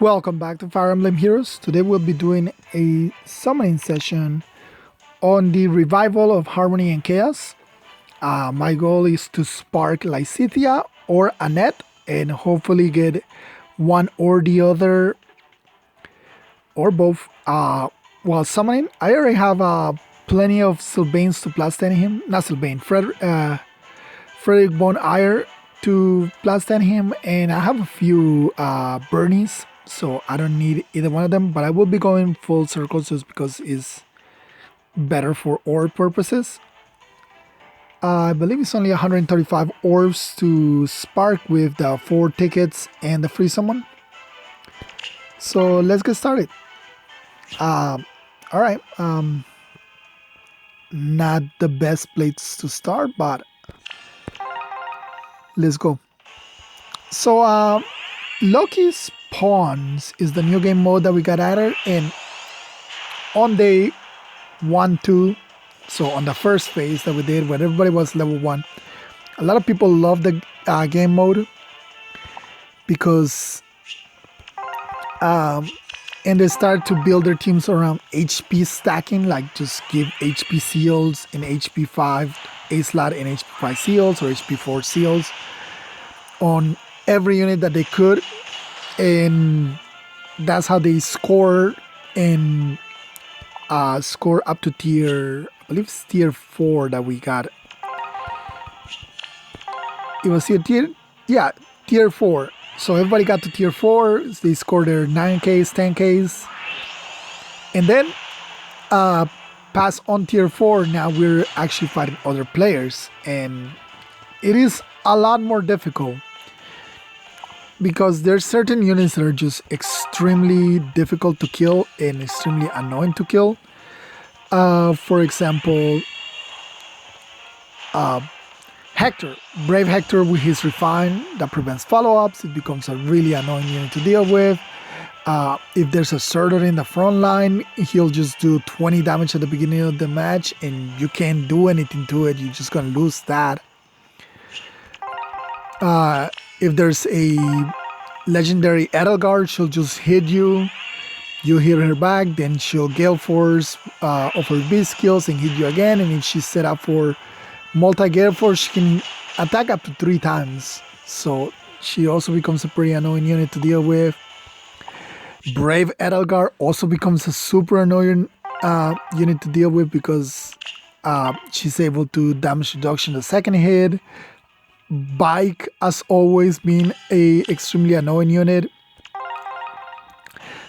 Welcome back to Fire Emblem Heroes. Today we'll be doing a summoning session on the revival of Harmony and Chaos. My goal is to spark Lysithia or Annette and hopefully get one or the other or both while summoning. I already have plenty of Sylvains to plastin him. Not Sylvain, Frederick Von Eyre to plastin him, and I have a few Bernies, so I don't need either one of them, but I will be going full circle just because it's better for orb purposes. I believe it's only 135 orbs to spark with the 4 tickets and the free summon. So let's get started. Alright, not the best place to start, but let's go. So Loki's Pawns is the new game mode that we got added, and on day 1, 2, so on the first phase that we did when everybody was level 1, a lot of people love the game mode because and they start to build their teams around HP stacking, like just give HP seals and HP 5 A slot and HP 5 seals or HP 4 seals on every unit that they could, and that's how they score and score up to tier, I believe it's tier 4 that we got. It was tier 4. So everybody got to tier 4, they scored their 9Ks, 10Ks, and then pass on tier 4, now we're actually fighting other players, and it is a lot more difficult because there's certain units that are just extremely difficult to kill and extremely annoying to kill. For example, Hector, Brave Hector with his Refine that prevents follow-ups, it becomes a really annoying unit to deal with. If there's a Surtur in the front line, he'll just do 20 damage at the beginning of the match and you can't do anything to it, you're just gonna lose that. If there's a legendary Edelgard, she'll just hit you, you hit her back, then she'll Gale Force of her beast skills and hit you again, and if she's set up for multi-Gale Force, she can attack up to 3 times, so she also becomes a pretty annoying unit to deal with. Brave Edelgard also becomes a super annoying unit to deal with because she's able to damage reduction the second hit. Bike, as always, being a extremely annoying unit.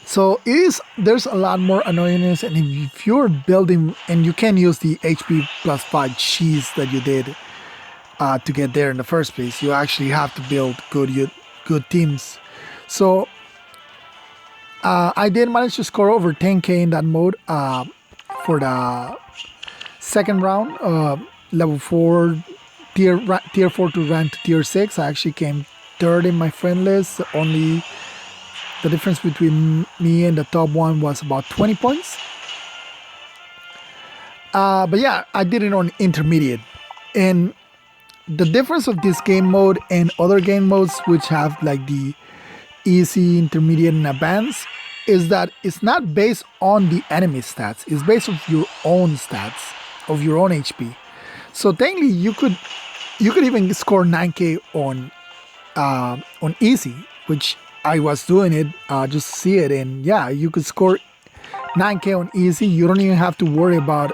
So there's a lot more annoyingness, and if you're building, and you can use the HP plus 5 cheese that you did to get there in the first place, you actually have to build good teams. So I did manage to score over 10k in that mode for the second round, level 4, tier 4 to rank to tier 6. I actually came third in my friend list. Only the difference between me and the top one was about 20 points. But yeah, I did it on intermediate. And the difference of this game mode and other game modes which have like the easy, intermediate, and advanced is that it's not based on the enemy stats. It's based on your own stats, of your own HP. So technically you could even score 9k on easy, which I was doing it just to see it, and yeah, you could score 9k on easy. You don't even have to worry about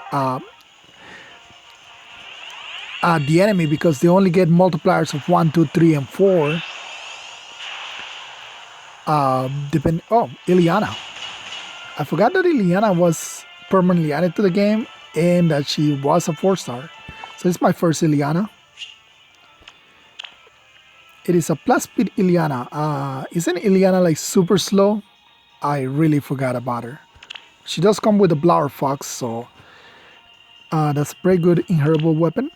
the enemy because they only get multipliers of 1, 2, 3, and 4. Ileana. I forgot that Ileana was permanently added to the game and that she was a 4-star. So it's my first Ileana. It is a plus speed Ileana. Isn't Ileana like super slow? I really forgot about her. She does come with a Blower Fox, so that's a pretty good inheritable weapon.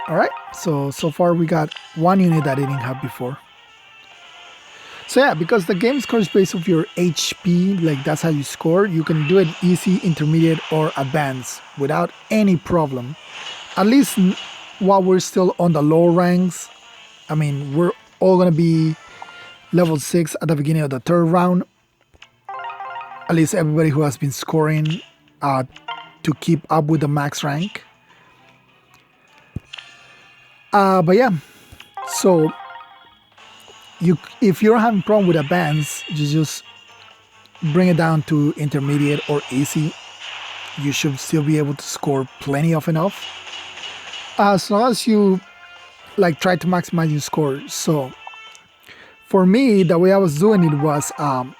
Alright, so far we got one unit that I didn't have before. So yeah, because the game scores based off your HP, like that's how you score, you can do it easy, intermediate, or advanced without any problem. At least while we're still on the lower ranks, I mean, we're all gonna be level 6 at the beginning of the third round. At least everybody who has been scoring to keep up with the max rank. But yeah, so if you're having problem with advanced, you just bring it down to intermediate or easy. You should still be able to score plenty of enough, as long as you like try to maximize your score. So for me, the way I was doing it was I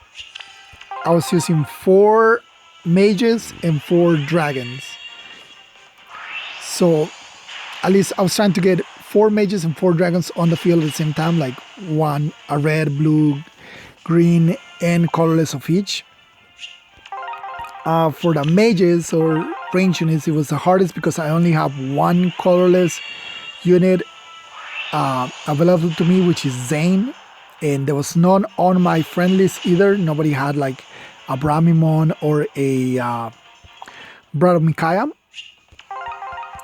was using 4 mages and 4 dragons. So at least I was trying to get 4 mages and 4 dragons on the field at the same time, like a red, blue, green, and colorless of each. For the mages or range units, it was the hardest because I only have 1 colorless unit available to me, which is Zane, and there was none on my friend list either. Nobody had like a Bramimon or a Brother Micaiah.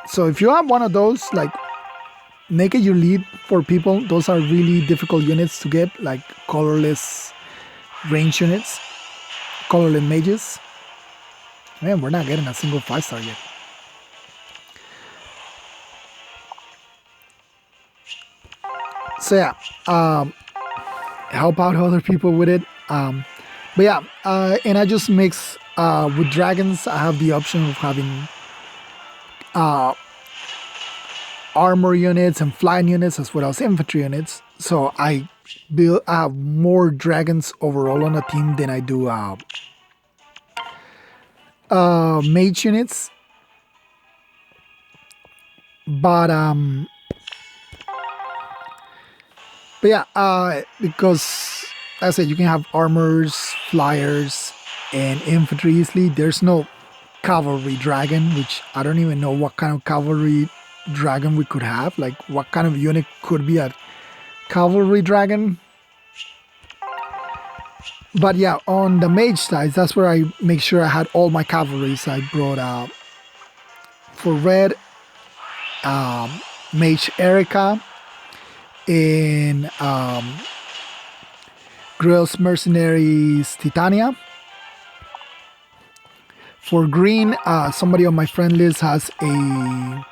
So if you have one of those, like, make it your lead for people. Those are really difficult units to get, like colorless range units, colorless mages. Man, we're not getting a single 5-star yet. So yeah, help out other people with it. But yeah, and I just mix with dragons. I have the option of having armor units and flying units as well as infantry units. So I have more dragons overall on the team than I do mage units. But yeah, because as I said, you can have armors, flyers, and infantry easily. There's no cavalry dragon, which I don't even know what kind of cavalry dragon we could have. Like, what kind of unit could be a cavalry dragon? But yeah, on the mage side, that's where I make sure I had all my cavalries. I brought for red, Mage Erica, in Grail's Mercenaries Titania. For green, somebody on my friend list has a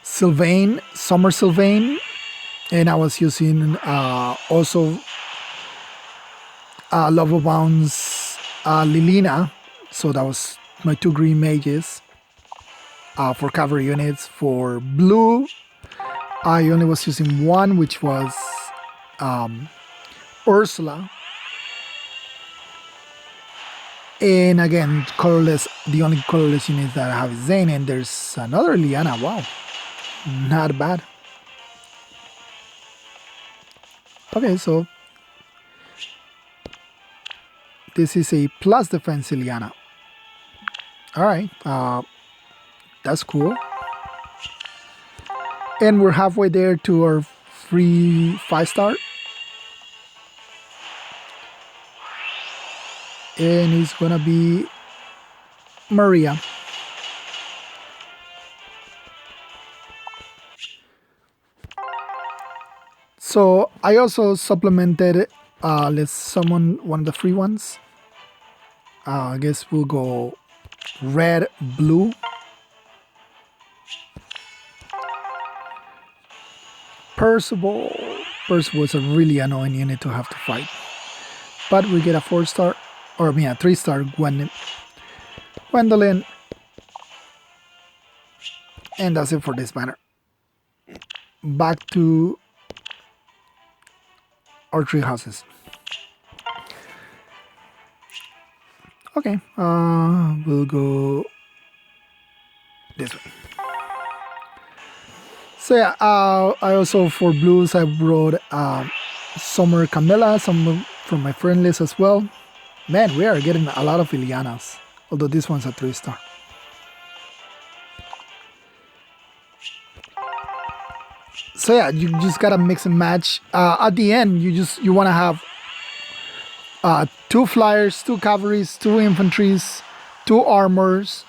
Sylvain, Summer Sylvain, and I was using also Lovebound's Lilina, so that was my 2 green mages for cavalry units. For blue, I only was using 1, which was Ursula. And again, colorless, the only colorless units that I have is Zane, and there's another Liana. Wow, not bad. Okay, so this is a plus defense Liana. Alright, that's cool. And we're halfway there to our free 5-star. And it's gonna be Maria. So I also supplemented, let's summon one of the free ones. I guess we'll go red, blue. Percival. Percival is a really annoying unit to have to fight. But we get a 4-star, or I mean a 3-star Gwendolyn. And that's it for this banner. Back to our 3 houses. Okay, we'll go this way. So yeah, I also, for blues, I brought Summer Camilla, some from my friend list as well. Man, we are getting a lot of Ilianas, although this one's a 3-star. So yeah, you just gotta mix and match. At the end, you wanna have 2 flyers, 2 cavalries, 2 infantries, 2 armors,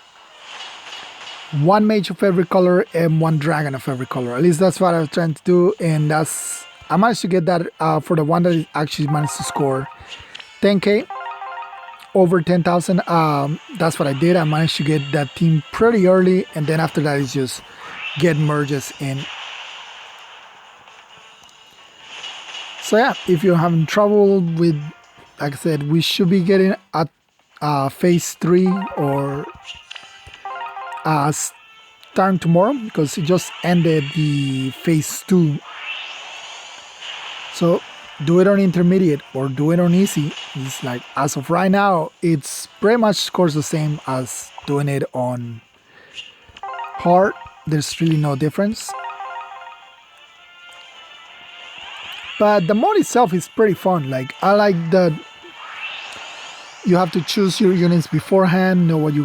1 mage of every color, and 1 dragon of every color. At least that's what I was trying to do, and that's I managed to get that for the one that actually managed to score 10k over 10,000. That's what I did. I managed to get that team pretty early, and then after that is just get merges in. So yeah, if you're having trouble with, like I said, we should be getting at phase 3 or starting tomorrow because it just ended the phase 2. So do it on intermediate or do it on easy. It's like, as of right now, it's pretty much scores the same as doing it on hard. There's really no difference. But the mode itself is pretty fun. Like, I like that you have to choose your units beforehand, know which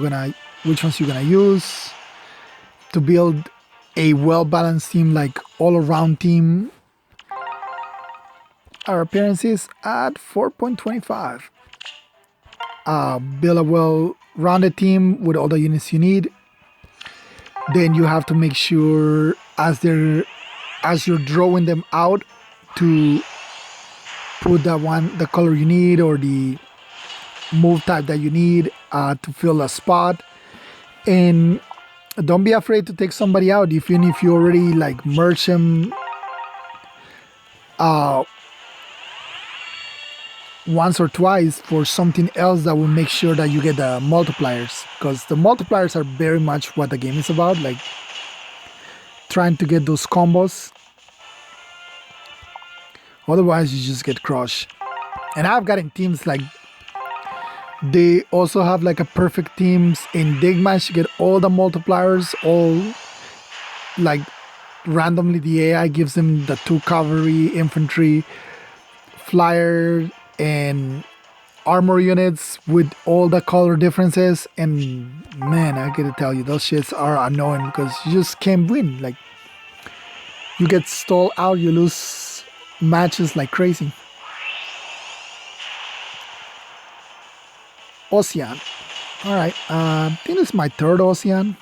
ones you're gonna use to build a well-balanced team, like all-around team. Our appearance is at 4.25. Build a well-rounded team with all the units you need. Then you have to make sure as you're drawing them out to put the color you need or the move type that you need to fill a spot. And don't be afraid to take somebody out, even if you already like merge them once or twice for something else that will make sure that you get the multipliers, because the multipliers are very much what the game is about, like trying to get those combos. Otherwise you just get crushed. And I've gotten teams like they also have like a perfect teams in Digmatch to get all the multipliers, all like randomly the AI gives them the 2 cavalry, infantry, flyer and armor units with all the color differences. And man, I gotta tell you, those shits are annoying because you just can't win. Like, you get stalled out, you lose matches like crazy. Ocean. Alright, I think this is my 3rd Ocean.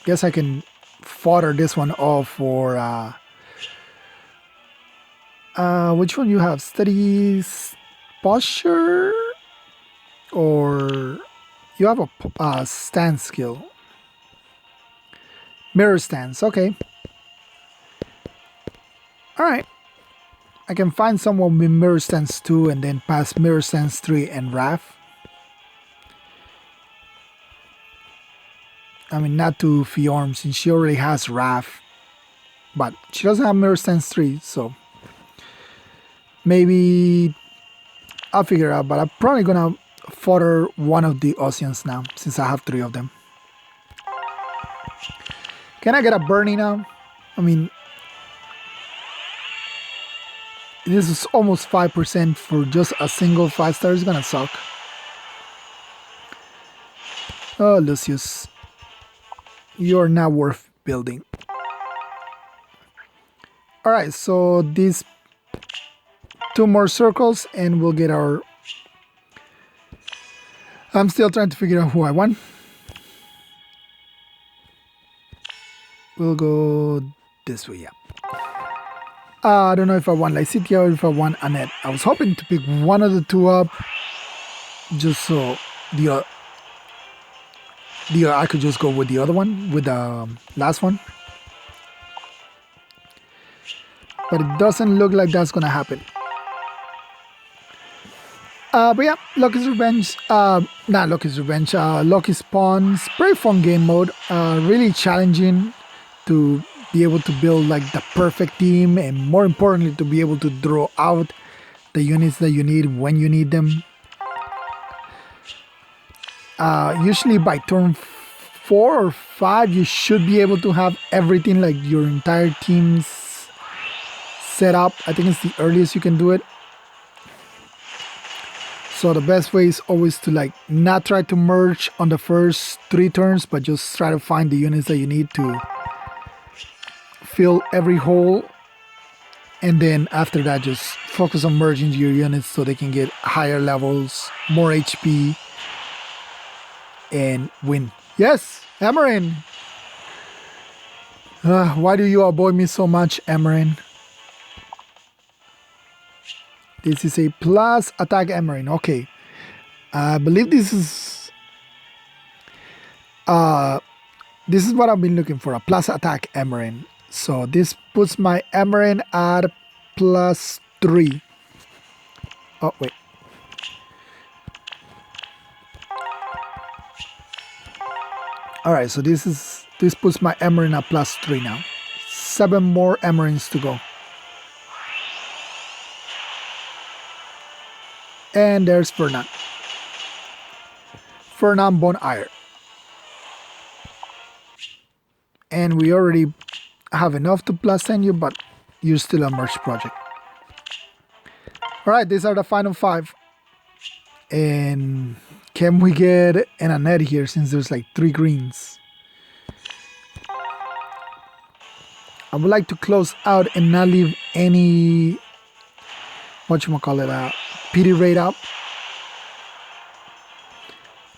Guess I can fodder this one off for which one you have? Steady posture? Or you have a stance skill? Mirror stance, okay. Alright. I can find someone with Mirror Stance 2 and then pass Mirror Stance 3 and Wrath. I mean, not to Fiorm since she already has Wrath. But she doesn't have Mirror Stance 3, so maybe I'll figure it out. But I'm probably gonna fodder one of the Oceans now since I have 3 of them. Can I get a Burning now? I mean, this is almost 5% for just a single 5-star. It's gonna suck. Oh, Lucius. You're not worth building. Alright, so these 2 more circles and we'll get our... I'm still trying to figure out who I want. We'll go this way, yeah. I don't know if I want Lycitia or if I want Annette. I was hoping to pick one of the 2 up, just so I could just go with the other one, with the last one. But it doesn't look like that's gonna happen. But yeah, Lucky's Revenge, not Lucky's Revenge, Lucky's Spawns, pretty fun game mode, really challenging to be able to build like the perfect team, and more importantly to be able to draw out the units that you need when you need them. Usually by turn 4 or 5 you should be able to have everything, like your entire team's set up. I think it's the earliest you can do it. So the best way is always to like not try to merge on the first 3 turns, but just try to find the units that you need to fill every hole, and then after that just focus on merging your units so they can get higher levels, more HP, and win. Yes, Amarin! Why do you avoid me so much, Amarin? This is a plus attack Emerald. Okay. I believe this is what I've been looking for, a plus attack Emerald. So this puts my Emerald at +3. Oh wait. Alright, so this puts my Emerald at +3 now. 7 more Emeralds to go. And there's Fernand. Fernand Bon Air. And we already have enough to plus send you, but you're still a merge project. Alright, these are the final 5. And can we get an Annette here since there's like 3 greens? I would like to close out and not leave any, pity rate up.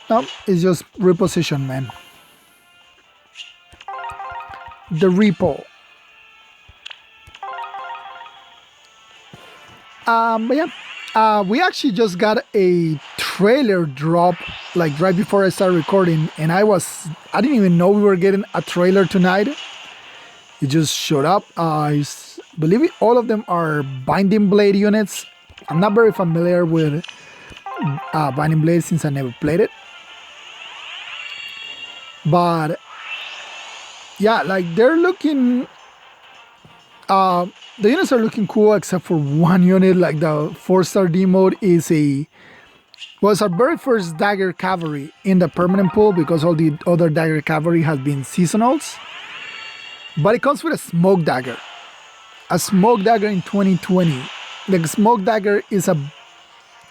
No, it's just reposition, man. The repo. But yeah, we actually just got a trailer drop like right before I started recording, and I didn't even know we were getting a trailer tonight. It just showed up. I believe all of them are Binding Blade units. I'm not very familiar with Binding Blade since I never played it. But yeah, like they're looking, the units are looking cool except for one unit. Like the 4-star D mode was our very first Dagger Cavalry in the permanent pool because all the other Dagger Cavalry has been seasonals. But it comes with a Smoke Dagger. A Smoke Dagger in 2020. Like Smoke Dagger is a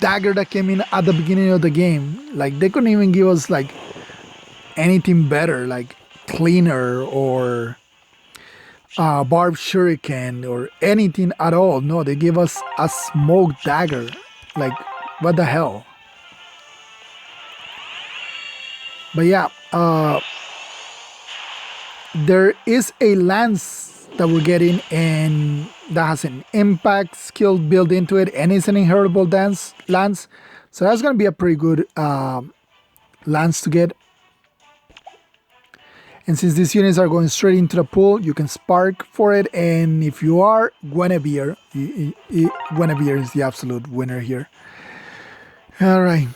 dagger that came in at the beginning of the game. Like they couldn't even give us like anything better, like Cleaner or Barbed Shuriken or anything at all. No, they gave us a Smoke Dagger. Like, what the hell? But yeah, there is a lance that we're getting, and that has an impact skill built into it, and it's an inheritable lance. So that's going to be a pretty good lance to get. And since these units are going straight into the pool, you can spark for it. And if you are Guinevere, Guinevere is the absolute winner here. All right.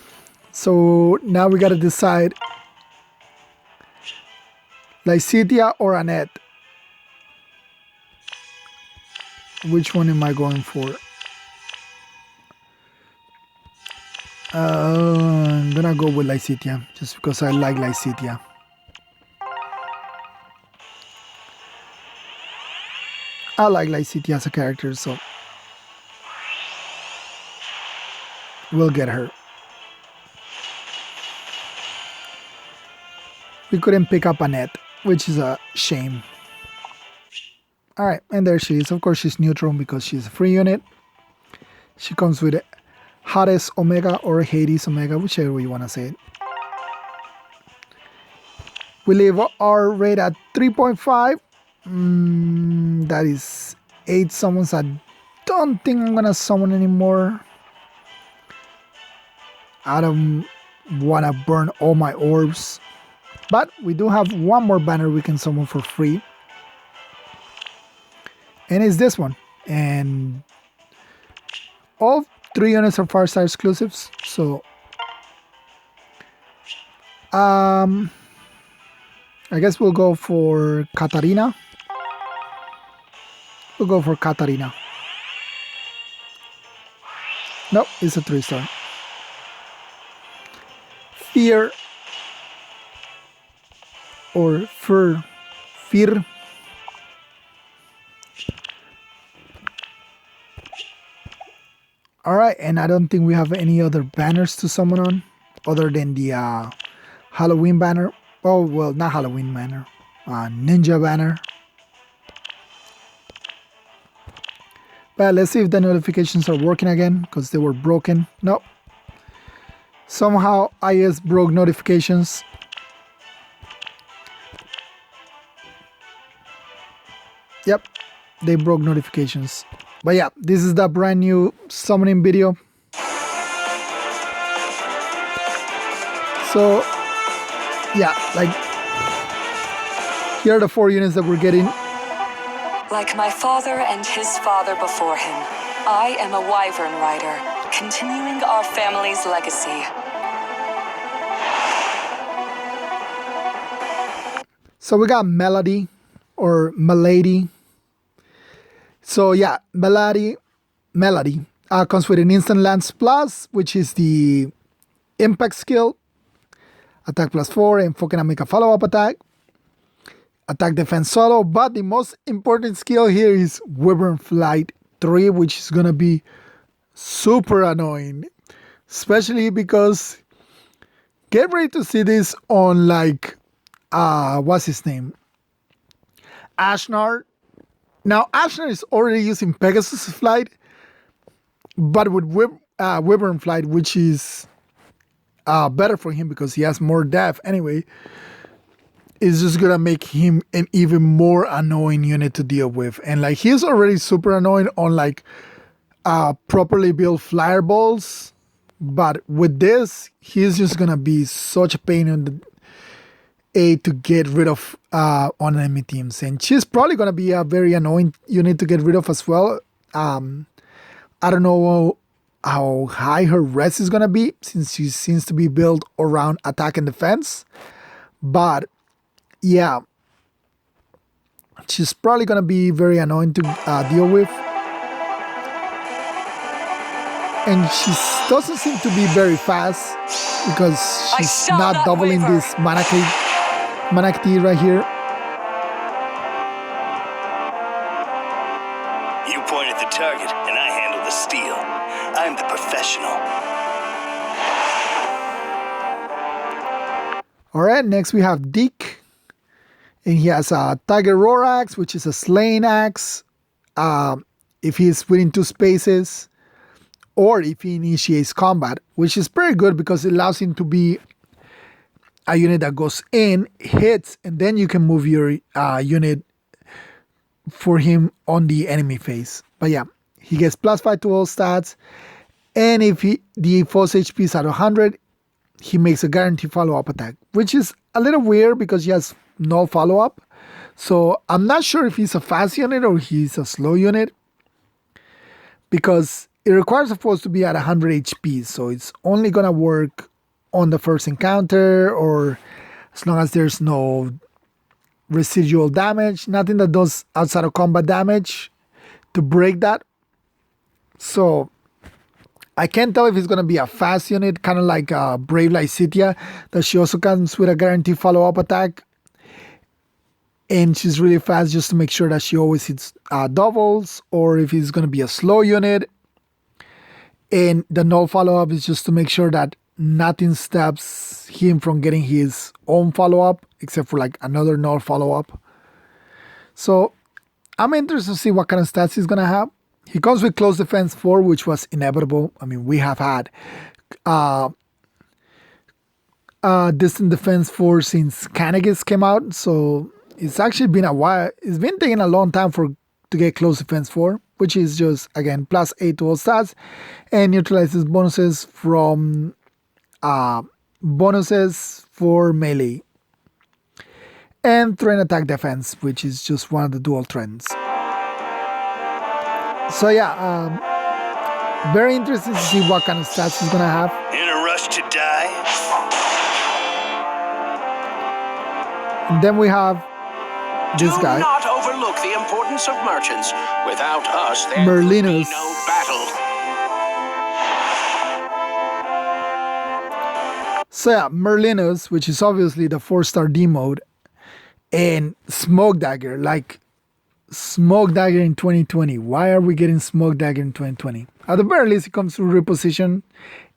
So now we got to decide Lycidia or Annette. Which one am I going for? I'm gonna go with Lycidia just because I like Lycidia. I like Lycidia as a character, so we'll get her. We couldn't pick up Annette, which is a shame. Alright, and there she is. Of course, she's neutral because she's a free unit. She comes with Hades Omega or Hades Omega, whichever you want to say it. We leave our rate at 3.5. That is 8 summons. I don't think I'm gonna summon anymore. I don't wanna burn all my orbs. But we do have one more banner we can summon for free. And it's this one. And all 3 units are 5-star exclusives. So I guess we'll go for Katarina. We'll go for Katarina. Nope, it's a 3-star. Fear or Fear. Alright, and I don't think we have any other banners to summon on other than the Halloween banner. Oh, well, not Halloween banner. Ninja banner. But let's see if the notifications are working again, because they were broken. Nope. Somehow iOS broke notifications. Yep, they broke notifications. But yeah, this is the brand new summoning video. So yeah, like here are the 4 units that we're getting. Like my father and his father before him, I am a wyvern rider, continuing our family's legacy. So we got Melody or Milady. So yeah, Melody comes with an instant lance plus, which is the impact skill, attack +4, and can make a follow-up attack. Attack defense solo, but the most important skill here is Wyvern Flight 3, which is gonna be super annoying, especially because get ready to see this on like what's his name, Ashnar. Now Ashnar is already using Pegasus Flight, but with Wyvern Flight, which is better for him because he has more depth anyway, is just gonna make him an even more annoying unit to deal with. And like he's already super annoying on like properly built flyer balls, but with this he's just gonna be such a pain in the to get rid of on enemy teams. And she's probably gonna be a very annoying unit to get rid of as well. I don't know how high her res is gonna be since she seems to be built around attack and defense, but yeah, she's probably gonna be very annoying to deal with, and she doesn't seem to be very fast because she's not doubling this mana key right here. You point at the target and I handle the steel. I'm the professional. All right, next we have Deke. And he has a Tiger Roar Axe, which is a slaying axe. If he's within 2 spaces, or if he initiates combat, which is pretty good because it allows him to be a unit that goes in, hits, and then you can move your unit for him on the enemy phase. But yeah, he gets +5 to all stats, and if the foe's HP is at 100, he makes a guaranteed follow-up attack, which is a little weird because he has no follow-up. So I'm not sure if he's a fast unit or he's a slow unit, because it requires the foes to be at 100 HP. So it's only gonna work on the first encounter, or as long as there's no residual damage, nothing that does outside of combat damage to break that. So I can't tell if it's going to be a fast unit, kind of like Brave Lycitia, that she also comes with a guaranteed follow-up attack. And she's really fast just to make sure that she always hits doubles, or if it's going to be a slow unit. And the null follow-up is just to make sure that nothing stops him from getting his own follow-up, except for like another null follow-up. So I'm interested to see what kind of stats he's going to have. He comes with Close Defense 4, which was inevitable. I mean, we have had Distant Defense 4 since Canagis came out, so it's actually been a while. It's been taking a long time to get Close Defense 4, which is just, again, +8 to all stats, and neutralizes bonuses from bonuses for melee. And Threat Attack Defense, which is just one of the dual trends. So yeah, very interesting to see what kind of stats he's gonna have. In a rush to die? And then we have this guy. Do not overlook the importance of merchants. Without us, there Merlinus. could be no battle. So yeah, Merlinus, which is obviously the 4-star D mode, and Smoke Dagger, like Smoke Dagger in 2020. Why are we getting Smoke Dagger in 2020? At the very least, it comes to reposition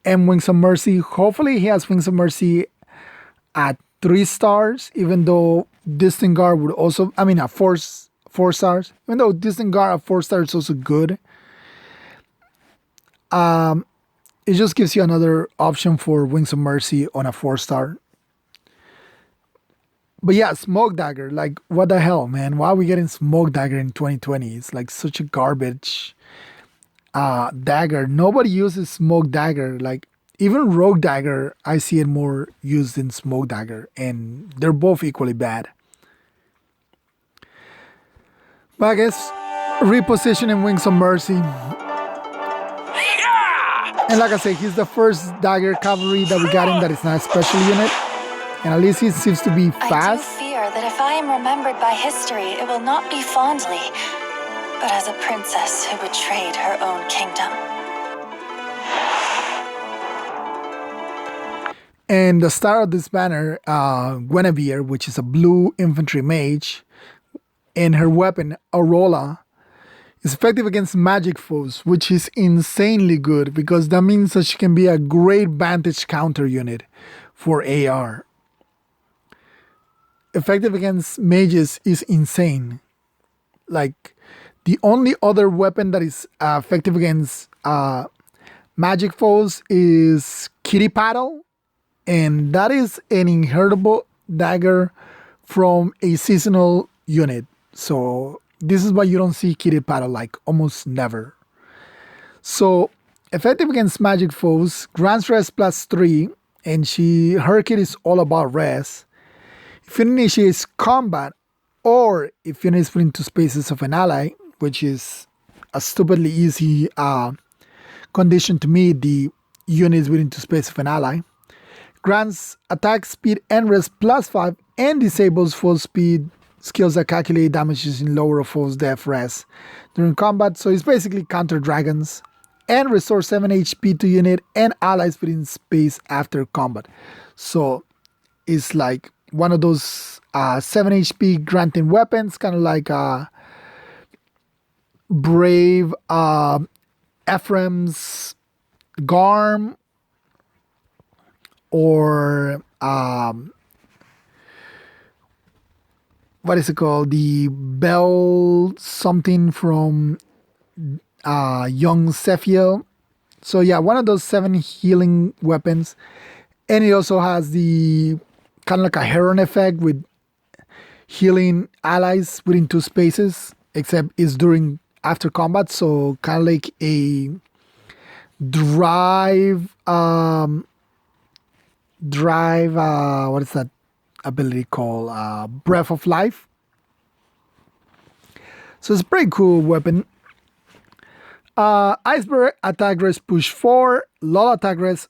and Wings of Mercy. Hopefully he has Wings of Mercy at 3 stars, even though Distant Guard would also, I mean, at 4 stars. Even though Distant Guard at 4 stars is also good. It just gives you another option for Wings of Mercy on a 4-star. But yeah, Smoke Dagger, like, what the hell, man? Why are we getting Smoke Dagger in 2020? It's like such a garbage dagger. Nobody uses smoke dagger. Like even rogue dagger, I see it more used in smoke dagger, and they're both equally bad. But I guess repositioning Wings of Mercy. And like I say, he's the first dagger cavalry that we got in that is not a special unit. And at least he seems to be I do fast. fear that if I am remembered by history, it will not be fondly, but as a princess who betrayed her own kingdom. And the star of this banner, Guinevere, which is a blue infantry mage, and her weapon, Aurora, is effective against magic foes, which is insanely good because that means that she can be a great vantage counter unit for AR. Effective against mages is insane. Like, the only other weapon that is effective against magic foes is Kitty Paddle, and that is an inheritable dagger from a seasonal unit. So this is why you don't see Kitty Paddle, like almost never. So effective against magic foes, grants res +3, and her kit is all about res. If it initiates combat, or if it is put into spaces of an ally, which is a stupidly easy condition to meet, the unit is within to space of an ally, grants attack speed and res +5, and disables full speed skills that calculate damages in lower of foes def res during combat. So it's basically counter dragons, and restore 7 HP to unit and allies within space after combat. So it's like one of those 7 HP granting weapons, kind of like Brave Ephraim's Garm, or what is it called? The Bell something from Young Sephiel. So yeah, one of those 7 healing weapons. And it also has the kind of like a Heron effect with healing allies within 2 spaces, except it's during after combat. So kind of like a drive, what is that ability called? Breath of Life. So it's a pretty cool weapon. Iceberg attack res push 4, Lola attack res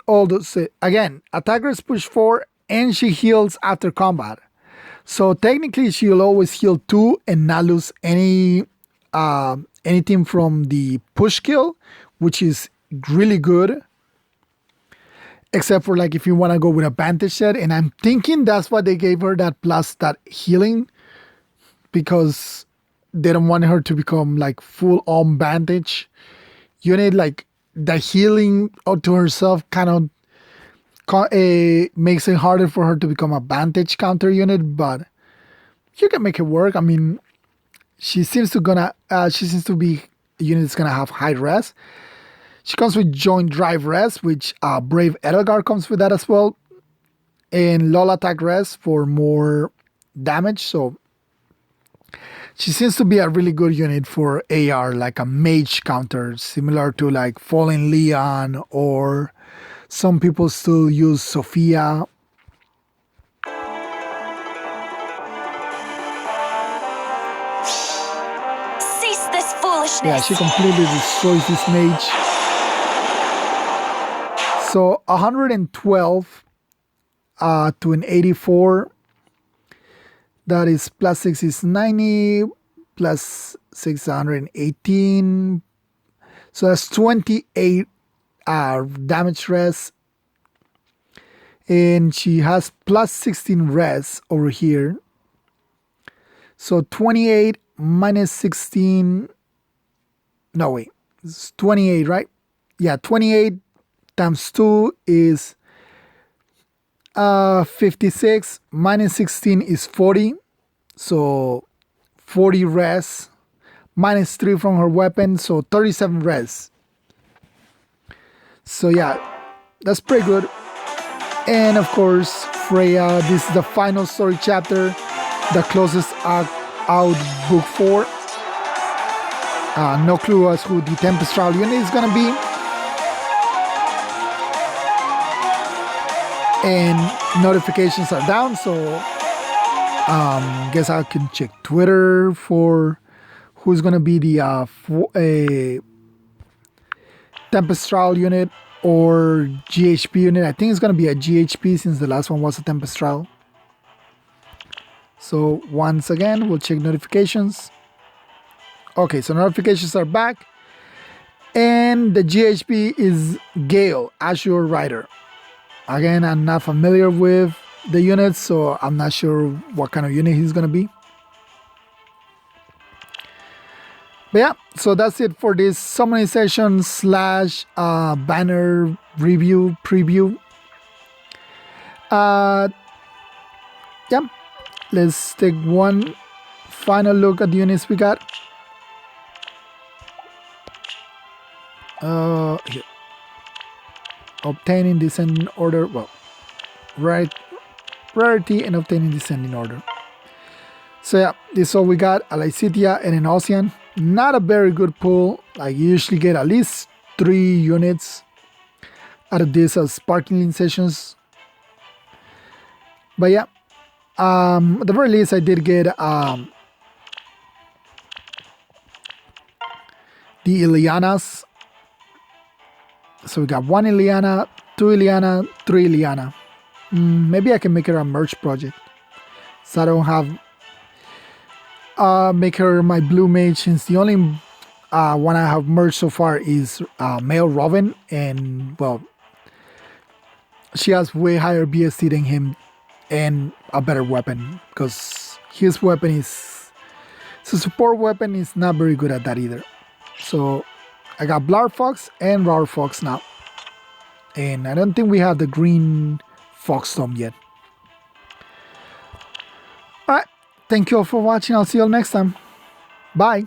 again attack res push 4, and she heals after combat. So technically she'll always heal 2 and not lose anything from the push kill, which is really good. Except for like if you want to go with a bandage set, and I'm thinking that's why they gave her that plus that healing, because they don't want her to become like full on bandage unit. Like the healing to herself kind of makes it harder for her to become a bandage counter unit, but you can make it work. I mean, she seems to be a unit that's gonna have high res. She comes with Joint Drive res, which Brave Edelgard comes with that as well, and Lola attack res for more damage. So she seems to be a really good unit for AR, like a mage counter, similar to like Fallen Leon, or some people still use Sophia. Cease this foolishness! Yeah, she completely destroys this mage. So 112 to an 84. That is +6 is 90, +6 118. So that's 28 damage res. And she has +16 res over here. So 28 minus 16. No, wait. It's 28, right? Yeah, 28 times 2 is 56, minus 16 is 40, so 40 res, minus 3 from her weapon, so 37 res. So yeah, that's pretty good. And of course, Freya, this is the final story chapter, the closest out book 4. No clue as who the Tempestral unit is gonna be. And notifications are down, so guess I can check Twitter for who's gonna be the Tempestral unit or GHP unit. I think it's gonna be a GHP since the last one was a Tempestral. So once again, we'll check notifications. Okay, so notifications are back. And the GHP is Gale, Azure Rider. Again, I'm not familiar with the units, so I'm not sure what kind of unit he's gonna be. But yeah, so that's it for this summoning session slash banner review preview. Yeah, let's take one final look at the units we got. Here. Obtaining descending order. Well, rarity and obtaining descending order. So yeah, this is all we got. A Lysithea and an Ocean. Not a very good pull. Like you usually get at least 3 units out of this as sparkling sessions. But yeah, at the very least, I did get the Ileanas. So we got 1 Ileana, 2 Ileana, 3 Ileana. Maybe I can make her a merch project. So I don't have make her my blue mage, since the only one I have merged so far is male Robin, and well, she has way higher BST than him and a better weapon, because his weapon is support weapon is not very good at that either. So I got Blar Fox and Rar Fox now, and I don't think we have the green Fox Tome yet. Alright, thank you all for watching. I'll see you all next time. Bye.